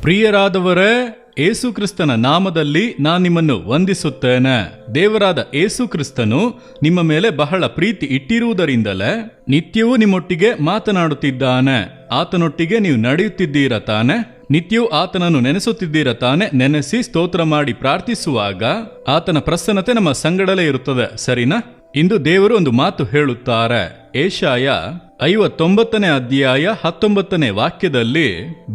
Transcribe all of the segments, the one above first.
ಪ್ರಿಯರಾದವರೇ, ಏಸು ಕ್ರಿಸ್ತನ ನಾಮದಲ್ಲಿ ನಾನು ನಿಮ್ಮನ್ನು ವಂದಿಸುತ್ತೇನೆ. ದೇವರಾದ ಏಸು ಕ್ರಿಸ್ತನು ನಿಮ್ಮ ಮೇಲೆ ಬಹಳ ಪ್ರೀತಿ ಇಟ್ಟಿರುವುದರಿಂದಲೇ ನಿತ್ಯವೂ ನಿಮ್ಮೊಟ್ಟಿಗೆ ಮಾತನಾಡುತ್ತಿದ್ದಾನೆ. ಆತನೊಟ್ಟಿಗೆ ನೀವು ನಡೆಯುತ್ತಿದ್ದೀರ ತಾನೆ? ನಿತ್ಯವೂ ಆತನನ್ನು ನೆನೆಸುತ್ತಿದ್ದೀರ ತಾನೆ? ನೆನೆಸಿ ಸ್ತೋತ್ರ ಮಾಡಿ ಪ್ರಾರ್ಥಿಸುವಾಗ ಆತನ ಪ್ರಸನ್ನತೆ ನಮ್ಮ ಸಂಗಡಲೇ ಇರುತ್ತದೆ, ಸರಿನಾ? ಇಂದು ದೇವರು ಒಂದು ಮಾತು ಹೇಳುತ್ತಾರೆ. ಏಷಾಯ 59ನೇ ಅಧ್ಯಾಯ 19ನೇ ವಾಕ್ಯದಲ್ಲಿ,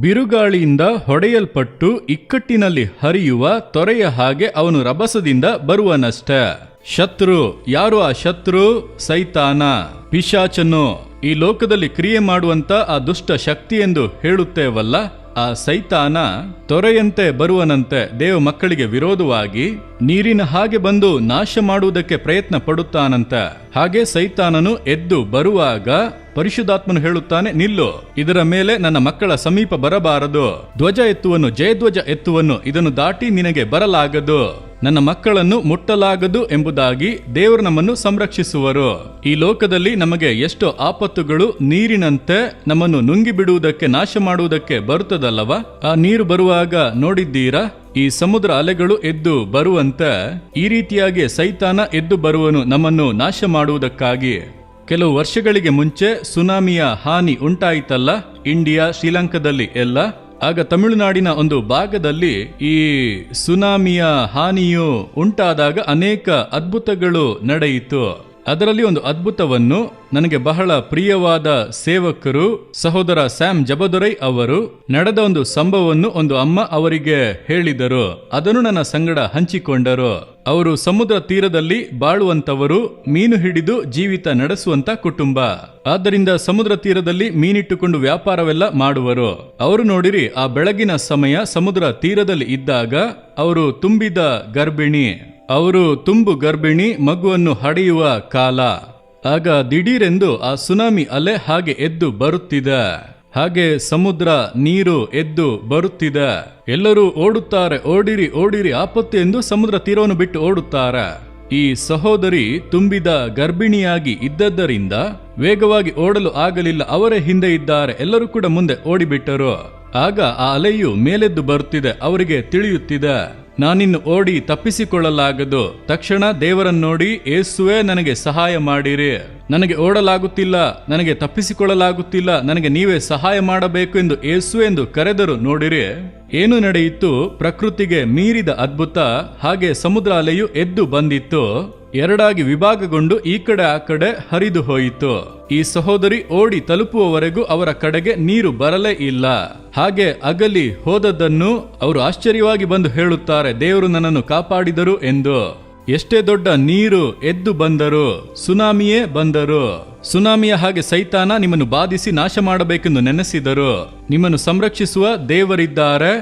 ಬಿರುಗಾಳಿಯಿಂದ ಹೊಡೆಯಲ್ಪಟ್ಟು ಇಕ್ಕಟ್ಟಿನಲ್ಲಿ ಹರಿಯುವ ತೊರೆಯ ಹಾಗೆ ಅವನು ರಭಸದಿಂದ ಬರುವನಷ್ಟೇ. ಶತ್ರು ಯಾರು? ಆ ಶತ್ರು ಸೈತಾನ, ಪಿಶಾಚನು, ಈ ಲೋಕದಲ್ಲಿ ಕ್ರಿಯೆ ಮಾಡುವಂತ ಆ ದುಷ್ಟ ಶಕ್ತಿ ಎಂದು ಹೇಳುತ್ತೇವಲ್ಲ. ಆ ಸೈತಾನ ತೊರೆಯಂತೆ ಬರುವನಂತೆ ದೇವ ಮಕ್ಕಳಿಗೆ ವಿರೋಧವಾಗಿ ನೀರಿನ ಹಾಗೆ ಬಂದು ನಾಶ ಮಾಡುವುದಕ್ಕೆ ಪ್ರಯತ್ನ ಪಡುತ್ತಾನಂತೆ. ಹಾಗೆ ಸೈತಾನನು ಎದ್ದು ಬರುವಾಗ ಪರಿಶುದ್ಧಾತ್ಮನು ಹೇಳುತ್ತಾನೆ, ನಿಲ್ಲು, ಇದರ ಮೇಲೆ ನನ್ನ ಮಕ್ಕಳ ಸಮೀಪ ಬರಬಾರದು. ಧ್ವಜ ಎತ್ತುವನ್ನು, ಜಯಧ್ವಜ ಎತ್ತುವನ್ನು, ಇದನ್ನು ದಾಟಿ ನಿನಗೆ ಬರಲಾಗದು, ನನ್ನ ಮಕ್ಕಳನ್ನು ಮುಟ್ಟಲಾಗದು ಎಂಬುದಾಗಿ ದೇವರು ನಮ್ಮನ್ನು ಸಂರಕ್ಷಿಸುವರು. ಈ ಲೋಕದಲ್ಲಿ ನಮಗೆ ಎಷ್ಟೋ ಆಪತ್ತುಗಳು ನೀರಿನಂತೆ ನಮ್ಮನ್ನು ನುಂಗಿ ಬಿಡುವುದಕ್ಕೆ, ನಾಶ ಮಾಡುವುದಕ್ಕೆ ಬರುತ್ತದಲ್ಲವ? ಆ ನೀರು ಬರುವಾಗ ನೋಡಿದ್ದೀರಾ? ಈ ಸಮುದ್ರ ಅಲೆಗಳು ಎದ್ದು ಬರುವಂತೆ ಈ ರೀತಿಯಾಗಿ ಸೈತಾನ ಎದ್ದು ಬರುವನು ನಮ್ಮನ್ನು ನಾಶ ಮಾಡುವುದಕ್ಕಾಗಿ. ಕೆಲವು ವರ್ಷಗಳಿಗೆ ಮುಂಚೆ ಸುನಾಮಿಯ ಹಾನಿ ಉಂಟಾಯಿತಲ್ಲ, ಇಂಡಿಯಾ, ಶ್ರೀಲಂಕಾದಲ್ಲಿ ಎಲ್ಲ. ಆಗ ತಮಿಳುನಾಡಿನ ಒಂದು ಭಾಗದಲ್ಲಿ ಈ ಸುನಾಮಿಯ ಹಾನಿಯು ಉಂಟಾದಾಗ ಅನೇಕ ಅದ್ಭುತಗಳು ನಡೆಯಿತು. ಅದರಲ್ಲಿ ಒಂದು ಅದ್ಭುತವನ್ನು ನನಗೆ ಬಹಳ ಪ್ರಿಯವಾದ ಸೇವಕರು ಸಹೋದರ ಸ್ಯಾಮ್ ಜಬದೊರೈ ಅವರು ನಡೆದ ಒಂದು ಸಂಭವವನ್ನು ಒಂದು ಅಮ್ಮ ಅವರಿಗೆ ಹೇಳಿದರು. ಅದನ್ನು ನನ್ನ ಸಂಗಡ ಹಂಚಿಕೊಂಡರು. ಅವರು ಸಮುದ್ರ ತೀರದಲ್ಲಿ ಬಾಳುವಂತವರು, ಮೀನು ಹಿಡಿದು ಜೀವಿತ ನಡೆಸುವಂತ ಕುಟುಂಬ. ಆದ್ದರಿಂದ ಸಮುದ್ರ ತೀರದಲ್ಲಿ ಮೀನಿಟ್ಟುಕೊಂಡು ವ್ಯಾಪಾರವೆಲ್ಲ ಮಾಡುವರು. ಅವರು ನೋಡಿರಿ, ಆ ಬೆಳಗಿನ ಸಮಯ ಸಮುದ್ರ ತೀರದಲ್ಲಿ ಇದ್ದಾಗ ಅವರು ತುಂಬಿದ ಗರ್ಭಿಣಿ, ಅವರು ತುಂಬು ಗರ್ಭಿಣಿ, ಮಗುವನ್ನು ಹಡೆಯುವ ಕಾಲ. ಆಗ ದಿಢೀರೆಂದು ಆ ಸುನಾಮಿ ಅಲೆ ಹಾಗೆ ಎದ್ದು ಬರುತ್ತಿದೆ, ಹಾಗೆ ಸಮುದ್ರ ನೀರು ಎದ್ದು ಬರುತ್ತಿದೆ. ಎಲ್ಲರೂ ಓಡುತ್ತಾರೆ, ಓಡಿರಿ ಓಡಿರಿ ಆಪತ್ತು ಎಂದು ಸಮುದ್ರ ತೀರವನ್ನು ಬಿಟ್ಟು ಓಡುತ್ತಾರೆ. ಈ ಸಹೋದರಿ ತುಂಬಿದ ಗರ್ಭಿಣಿಯಾಗಿ ಇದ್ದದ್ದರಿಂದ ವೇಗವಾಗಿ ಓಡಲು ಆಗಲಿಲ್ಲ. ಅವರೇ ಹಿಂದೆ ಇದ್ದಾರೆ, ಎಲ್ಲರೂ ಕೂಡ ಮುಂದೆ ಓಡಿಬಿಟ್ಟರು. ಆಗ ಆ ಅಲೆಯು ಮೇಲೆದ್ದು ಬರುತ್ತಿದೆ. ಅವರಿಗೆ ತಿಳಿಯುತ್ತಿದೆ, ನಾನಿನ್ನು ಓಡಿ ತಪ್ಪಿಸಿಕೊಳ್ಳಲಾಗದು. ತಕ್ಷಣ ದೇವರನ್ನು ನೋಡಿ, ಏಸುವೆ ನನಗೆ ಸಹಾಯ ಮಾಡಿರಿ, ನನಗೆ ಓಡಲಾಗುತ್ತಿಲ್ಲ, ನನಗೆ ತಪ್ಪಿಸಿಕೊಳ್ಳಲಾಗುತ್ತಿಲ್ಲ, ನನಗೆ ನೀವೇ ಸಹಾಯ ಮಾಡಬೇಕು ಎಂದು ಏಸುವೆ ಎಂದು ಕರೆದರು. ನೋಡಿರಿ ಏನು ನಡೆಯಿತು. ಪ್ರಕೃತಿಗೆ ಮೀರಿದ ಅದ್ಭುತ. ಹಾಗೆ ಸಮುದ್ರ ಅಲೆಯು ಎದ್ದು ಬಂದಿತ್ತು, ಎರಡಾಗಿ ವಿಭಾಗಗೊಂಡು ಈ ಕಡೆ ಆ ಕಡೆ ಹರಿದು ಹೋಯಿತು. ಈ ಸಹೋದರಿ ಓಡಿ ತಲುಪುವವರೆಗೂ ಅವರ ಕಡೆಗೆ ನೀರು ಬರಲೇ ಇಲ್ಲ. ಹಾಗೆ ಅಗಲಿ ಹೋದದ್ದನ್ನು ಅವರು ಆಶ್ಚರ್ಯವಾಗಿ ಬಂದು ಹೇಳುತ್ತಾರೆ, ದೇವರು ನನ್ನನ್ನು ಕಾಪಾಡಿದರು ಎಂದು. ಎಷ್ಟೇ ದೊಡ್ಡ ನೀರು ಎದ್ದು ಬಂದರು, ಸುನಾಮಿಯೇ ಬಂದರು. ಸುನಾಮಿಯ ಹಾಗೆ ಸೈತಾನ ನಿಮ್ಮನ್ನು ಬಾಧಿಸಿ ನಾಶ ಮಾಡಬೇಕೆಂದು ನೆನೆಸಿದರು. ನಿಮ್ಮನ್ನು ಸಂರಕ್ಷಿಸುವ ದೇವರಿದ್ದಾರೆ.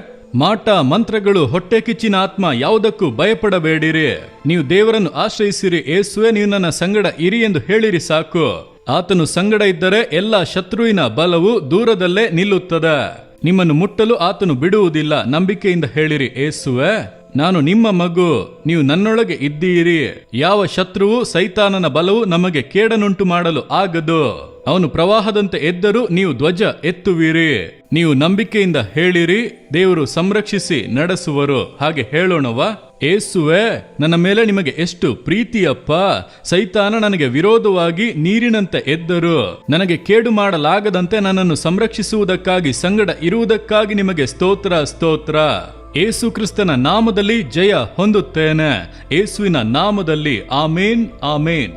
ಮಾಟ ಮಂತ್ರಗಳು, ಹೊಟ್ಟೆ ಕಿಚ್ಚಿನ ಆತ್ಮ ಯಾವುದಕ್ಕೂ ಭಯಪಡಬೇಡಿರಿ. ನೀವು ದೇವರನ್ನು ಆಶ್ರಯಿಸಿರಿ. ಏಸುವೆ ನೀವು ನನ್ನ ಸಂಗಡ ಇರಿ ಎಂದು ಹೇಳಿರಿ ಸಾಕು. ಆತನು ಸಂಗಡ ಇದ್ದರೆ ಎಲ್ಲ ಶತ್ರುವಿನ ಬಲವು ದೂರದಲ್ಲೇ ನಿಲ್ಲುತ್ತದೆ. ನಿಮ್ಮನ್ನು ಮುಟ್ಟಲು ಆತನು ಬಿಡುವುದಿಲ್ಲ. ನಂಬಿಕೆಯಿಂದ ಹೇಳಿರಿ, ಏಸುವೆ ನಾನು ನಿಮ್ಮ ಮಗು, ನೀವು ನನ್ನೊಳಗೆ ಇದ್ದೀರಿ. ಯಾವ ಶತ್ರುವು, ಸೈತಾನನ ಬಲವು ನಮಗೆ ಕೇಡನುಂಟು ಮಾಡಲು ಆಗದು. ಅವನು ಪ್ರವಾಹದಂತೆ ಎದ್ದರೂ ನೀವು ಧ್ವಜ ಎತ್ತುವಿರಿ. ನೀವು ನಂಬಿಕೆಯಿಂದ ಹೇಳಿರಿ, ದೇವರು ಸಂರಕ್ಷಿಸಿ ನಡೆಸುವರು. ಹಾಗೆ ಹೇಳೋಣವಾ? ಏಸುವೆ ನನ್ನ ಮೇಲೆ ನಿಮಗೆ ಎಷ್ಟು ಪ್ರೀತಿಯಪ್ಪ. ಸೈತಾನ ನನಗೆ ವಿರೋಧವಾಗಿ ನೀರಿನಂತೆ ಎದ್ದರು, ನನಗೆ ಕೇಡು ಮಾಡಲಾಗದಂತೆ ನನ್ನನ್ನು ಸಂರಕ್ಷಿಸುವುದಕ್ಕಾಗಿ, ಸಂಗಡ ಇರುವುದಕ್ಕಾಗಿ ನಿಮಗೆ ಸ್ತೋತ್ರ ಸ್ತೋತ್ರ. ಏಸು ಕ್ರಿಸ್ತನ ನಾಮದಲ್ಲಿ ಜಯ ಹೊಂದುತ್ತೇನೆ. ಏಸುವಿನ ನಾಮದಲ್ಲಿ ಆಮೇನ್ ಆಮೇನ್.